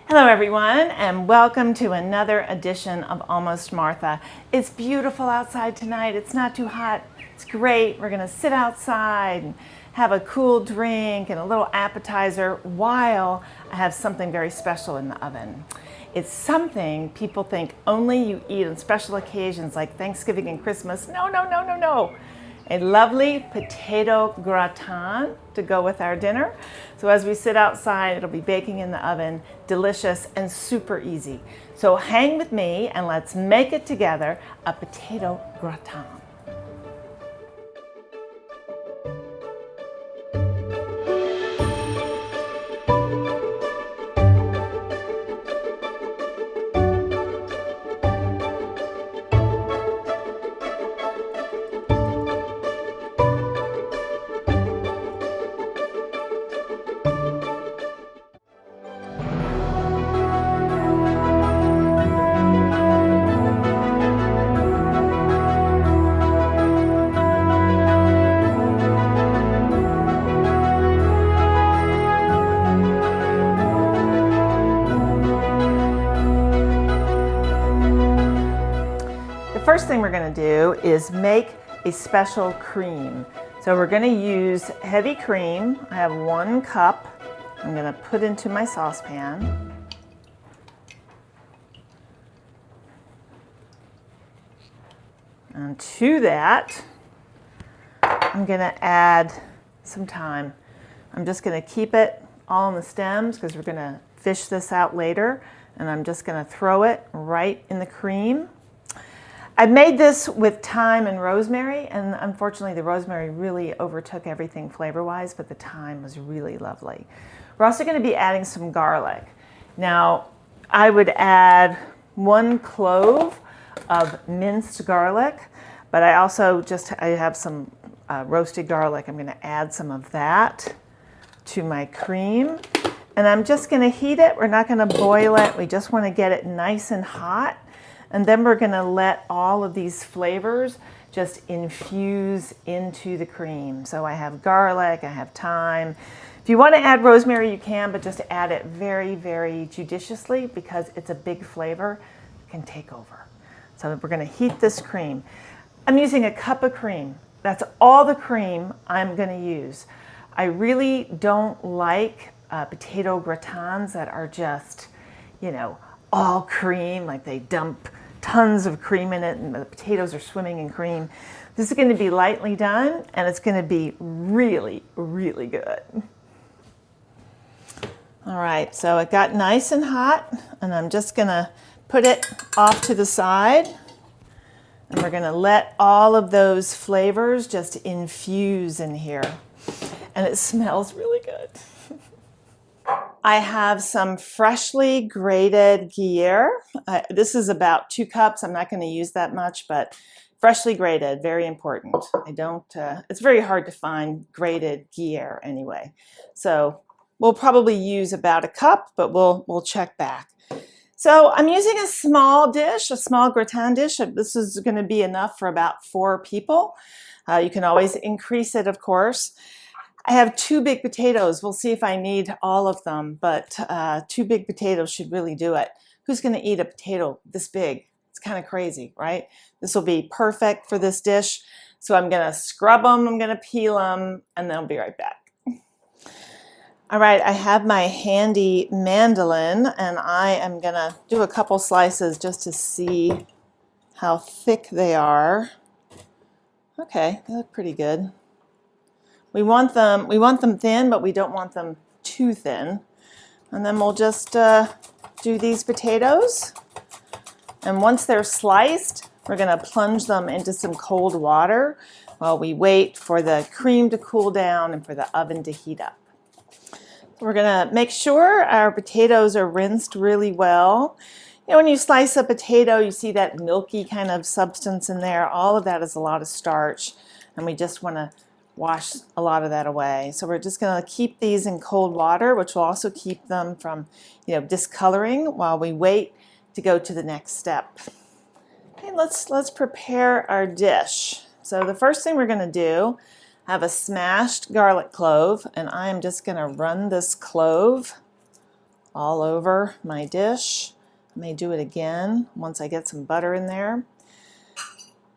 Hello everyone, and welcome to another edition of Almost Martha. It's beautiful outside tonight. It's not too hot. It's great. We're gonna sit outside and have a cool drink and a little appetizer while I have something very special in the oven. It's something people think only you eat on special occasions like Thanksgiving and Christmas. No, no, no, no, no. A lovely potato gratin to go with our dinner. So as we sit outside, it'll be baking in the oven, delicious and super easy. So hang with me and let's make it together, a potato gratin. The first thing we're going to do is make a special cream. So we're going to use heavy cream. I have 1 cup. I'm going to put into my saucepan. And to that, I'm going to add some thyme. I'm just going to keep it all in the stems because we're going to fish this out later. And I'm just going to throw it right in the cream. I made this with thyme and rosemary, and unfortunately the rosemary really overtook everything flavor-wise, but the thyme was really lovely. We're also going to be adding some garlic. Now, I would add 1 clove of minced garlic, but I have some roasted garlic. I'm going to add some of that to my cream, and I'm just going to heat it. We're not going to boil it. We just want to get it nice and hot. And then we're going to let all of these flavors just infuse into the cream. So I have garlic, I have thyme. If you want to add rosemary, you can, but just add it very, very judiciously because it's a big flavor. It can take over. So we're going to heat this cream. I'm using a cup of cream. That's all the cream I'm going to use. I really don't like potato gratins that are just, all cream, like they dump tons of cream in it and the potatoes are swimming in cream. This is going to be lightly done and it's going to be really, really good. All right, so it got nice and hot and I'm just going to put it off to the side and we're going to let all of those flavors just infuse in here. And it smells really good. I have some freshly grated Gruyère. This is about 2 cups. I'm not going to use that much, but freshly grated, very important. It's very hard to find grated Gruyère anyway. So we'll probably use about 1 cup, but we'll check back. So I'm using a small dish, a small gratin dish. This is going to be enough for about 4 people. You can always increase it, of course. I have 2 big potatoes. We'll see if I need all of them, but 2 big potatoes should really do it. Who's going to eat a potato this big? It's kind of crazy, right? This will be perfect for this dish. So I'm going to scrub them, I'm going to peel them, and then I'll be right back. All right, I have my handy mandolin, and I am going to do a couple slices just to see how thick they are. Okay, they look pretty good. We want them thin, but we don't want them too thin. And then we'll just do these potatoes. And once they're sliced, we're going to plunge them into some cold water while we wait for the cream to cool down and for the oven to heat up. We're going to make sure our potatoes are rinsed really well. When you slice a potato, you see that milky kind of substance in there. All of that is a lot of starch, and we just want to wash a lot of that away. So we're just going to keep these in cold water, which will also keep them from, discoloring while we wait to go to the next step. Okay, let's prepare our dish. So the first thing we're going to do, I have a smashed garlic clove, and I am just going to run this clove all over my dish. I may do it again once I get some butter in there.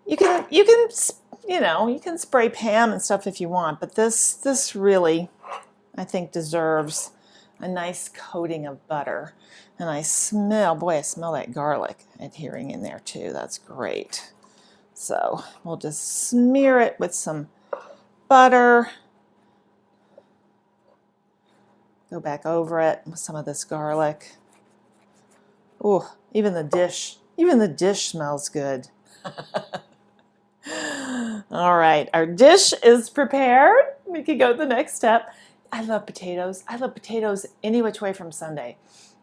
You can spray Pam and stuff if you want, but this really, I think, deserves a nice coating of butter. And I smell that garlic adhering in there too. That's great. So we'll just smear it with some butter. Go back over it with some of this garlic. Oh, even the dish smells good. All right, our dish is prepared. We can go to the next step. I love potatoes. I love potatoes any which way from Sunday.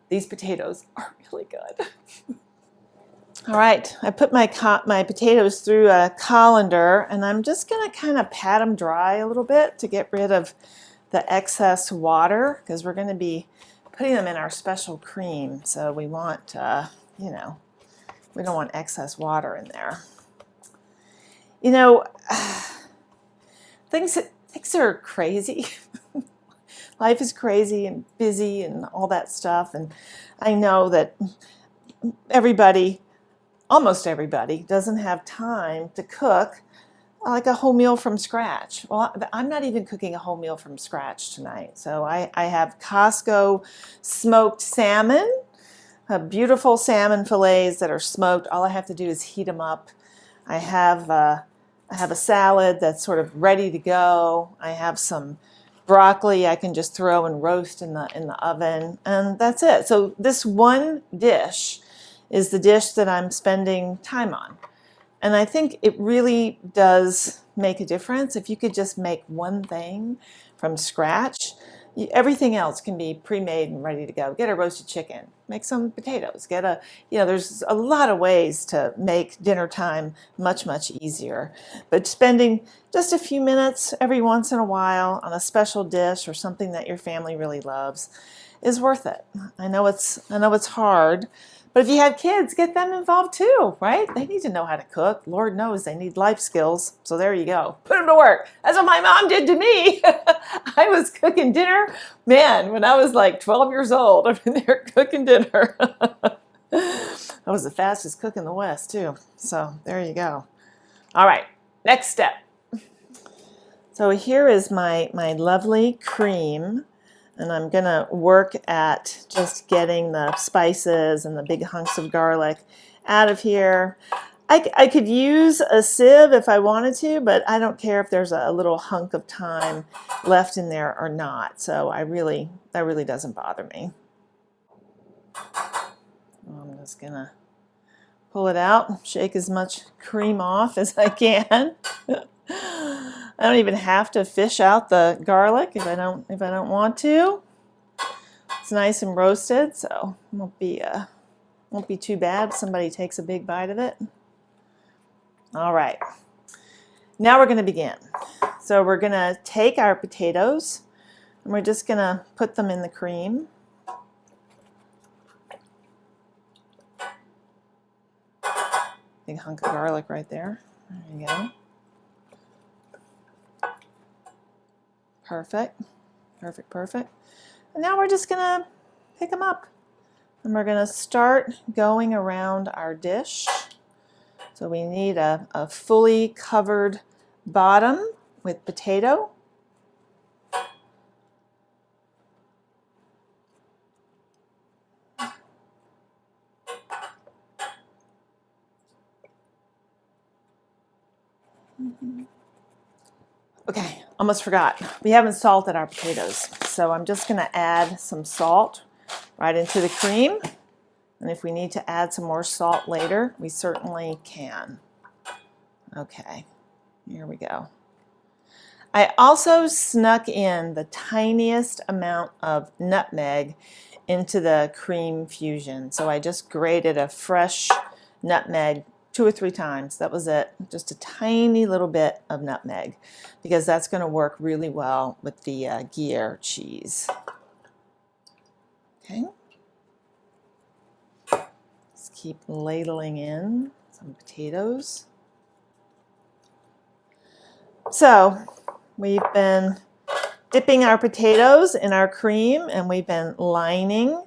These potatoes are really good. All right, I put my potatoes through a colander, and I'm just going to kind of pat them dry a little bit to get rid of the excess water, because we're going to be putting them in our special cream. So we want, we don't want excess water in there. Things are crazy. Life is crazy and busy and all that stuff. And I know that almost everybody doesn't have time to cook like a whole meal from scratch. Well, I'm not even cooking a whole meal from scratch tonight. So I have Costco smoked salmon, beautiful salmon fillets that are smoked. All I have to do is heat them up. I have a salad that's sort of ready to go. I have some broccoli I can just throw and roast in the oven, and that's it. So this one dish is the dish that I'm spending time on. And I think it really does make a difference if you could just make one thing from scratch. Everything else can be pre-made and ready to go. Get a roasted chicken, make some potatoes, there's a lot of ways to make dinner time much, much easier. But spending just a few minutes every once in a while on a special dish or something that your family really loves is worth it. I know it's hard, but if you have kids, get them involved too, right? They need to know how to cook. Lord knows they need life skills. So there you go. Put them to work. That's what my mom did to me. I was cooking dinner, man, when I was like 12 years old. I'm in there cooking dinner. I was the fastest cook in the West too. So there you go. All right, next step. So here is my lovely cream. And I'm going to work at just getting the spices and the big hunks of garlic out of here. I could use a sieve if I wanted to, but I don't care if there's a little hunk of thyme left in there or not. So that really doesn't bother me. I'm just going to pull it out, shake as much cream off as I can. I don't even have to fish out the garlic if I don't want to. It's nice and roasted, so it won't be too bad if somebody takes a big bite of it. All right, now we're going to begin. So we're going to take our potatoes and we're just going to put them in the cream. Big hunk of garlic right there. There you go. Perfect. And now we're just going to pick them up. And we're going to start going around our dish. So we need a fully covered bottom with potato. Okay, almost forgot. We haven't salted our potatoes. So I'm just going to add some salt right into the cream. And if we need to add some more salt later, we certainly can. Okay, here we go. I also snuck in the tiniest amount of nutmeg into the cream fusion. So I just grated a fresh nutmeg 2 or 3 times. That was it. Just a tiny little bit of nutmeg, because that's going to work really well with the Gruyère cheese. Okay. Let's keep ladling in some potatoes. So we've been dipping our potatoes in our cream, and we've been lining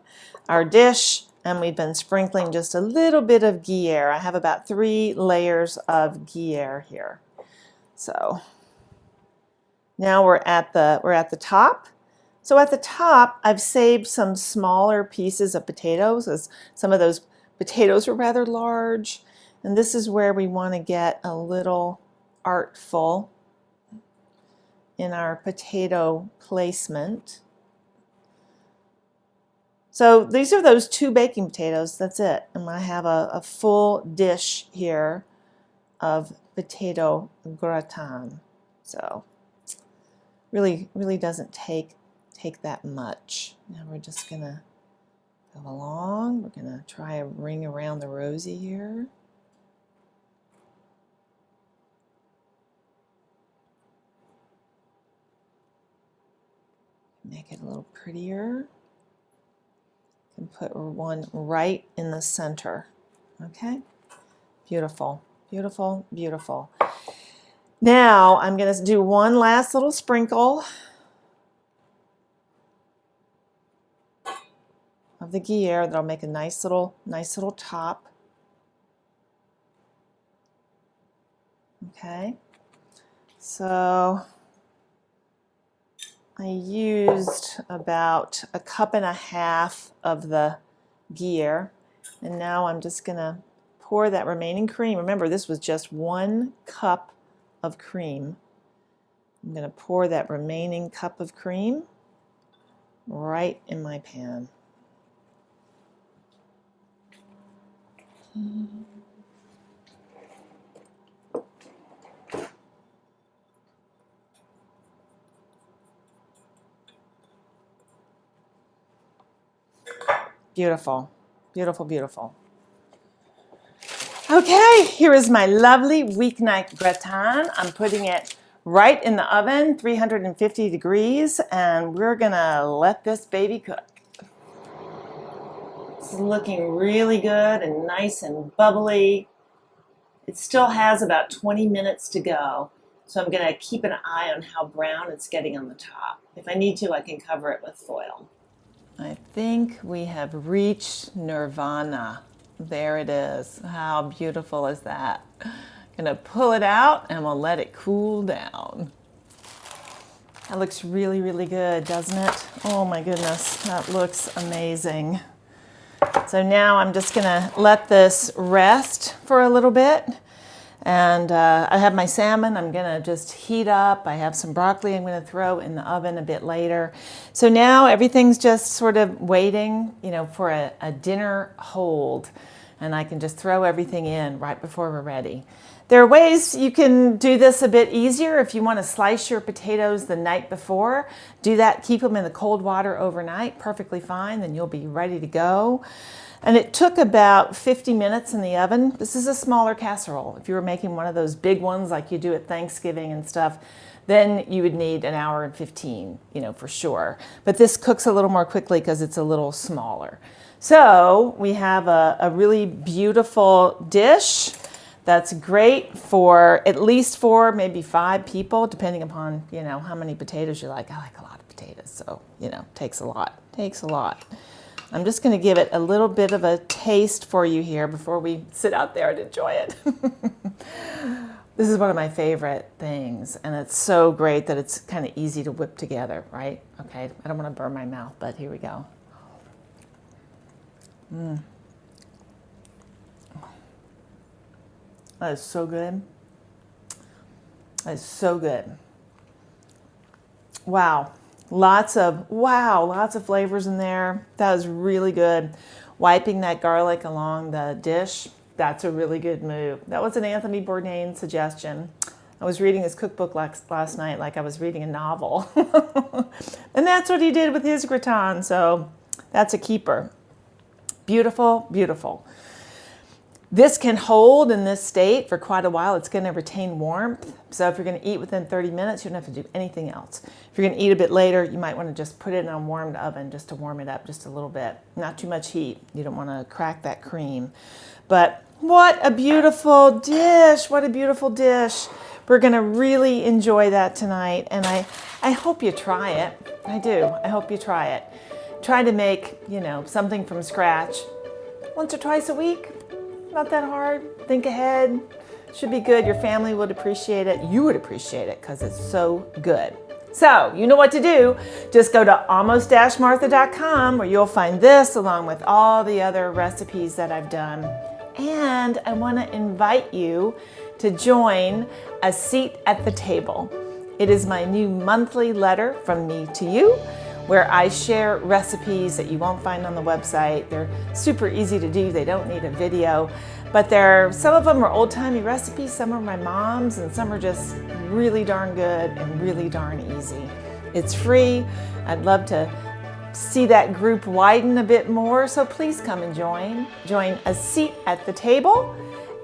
our dish, and we've been sprinkling just a little bit of Gruyère. I have about 3 layers of Gruyère here. So now we're at the top. So at the top, I've saved some smaller pieces of potatoes, as some of those potatoes are rather large. And this is where we want to get a little artful in our potato placement. So these are those 2 baking potatoes, that's it. And I have a full dish here of potato gratin. So really doesn't take that much. Now we're just gonna go along. We're gonna try a ring around the rosy here. Make it a little prettier. And put one right in the center. Okay? Beautiful, beautiful, beautiful. Now I'm going to do one last little sprinkle of the Gruyère that'll make a nice little top. Okay? So I used about 1.5 cups of the Gruyère, and now I'm just going to pour that remaining cream. Remember, this was just 1 cup of cream. I'm going to pour that remaining cup of cream right in my pan. Beautiful, beautiful, beautiful. Okay, here is my lovely weeknight gratin. I'm putting it right in the oven, 350 degrees, and we're gonna let this baby cook. It's looking really good and nice and bubbly. It still has about 20 minutes to go, so I'm gonna keep an eye on how brown it's getting on the top. If I need to, I can cover it with foil. I think we have reached nirvana. There it is. How beautiful is that? Gonna pull it out and we'll let it cool down. That looks really, really good, doesn't it? Oh my goodness, that looks amazing. So now I'm just gonna let this rest for a little bit. And I have my salmon I'm gonna just heat up. I have some broccoli I'm gonna throw in the oven a bit later. So now everything's just sort of waiting, for a dinner hold. And I can just throw everything in right before we're ready. There are ways you can do this a bit easier. If you want to slice your potatoes the night before, do that, keep them in the cold water overnight, perfectly fine, then you'll be ready to go. And it took about 50 minutes in the oven. This is a smaller casserole. If you were making one of those big ones like you do at Thanksgiving and stuff, then you would need 1 hour and 15, for sure. But this cooks a little more quickly because it's a little smaller. So we have a really beautiful dish that's great for at least 4, maybe 5 people, depending upon, how many potatoes you like. I like a lot of potatoes, so, takes a lot. I'm just going to give it a little bit of a taste for you here before we sit out there and enjoy it. This is one of my favorite things, and it's so great that it's kind of easy to whip together, right? Okay, I don't want to burn my mouth, but here we go. That is so good. That is so good. Wow. Lots of flavors in there. That was really good. Wiping that garlic along the dish, that's a really good move. That was an Anthony Bourdain suggestion. I was reading his cookbook last night like I was reading a novel. And that's what he did with his gratin, so that's a keeper. Beautiful, beautiful. This can hold in this state for quite a while. It's going to retain warmth. So if you're going to eat within 30 minutes, you don't have to do anything else. If you're going to eat a bit later, you might want to just put it in a warmed oven just to warm it up just a little bit. Not too much heat. You don't want to crack that cream. But what a beautiful dish. What a beautiful dish. We're gonna really enjoy that tonight, and I hope you try it. I do, I hope you try it. Try to make, something from scratch once or twice a week. Not that hard. Think ahead. Should be good. Your family would appreciate it. You would appreciate it because it's so good. So, you know what to do. Just go to almost-martha.com where you'll find this along with all the other recipes that I've done. And I want to invite you to join A Seat at the Table. It is my new monthly letter from me to you, where I share recipes that you won't find on the website. They're super easy to do. They don't need a video, but some of them are old-timey recipes, some are my mom's, and some are just really darn good and really darn easy. It's free. I'd love to see that group widen a bit more, so please come and join A Seat at the Table,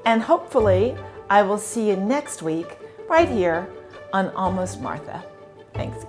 and hopefully I will see you next week right here on Almost Martha. Thanks.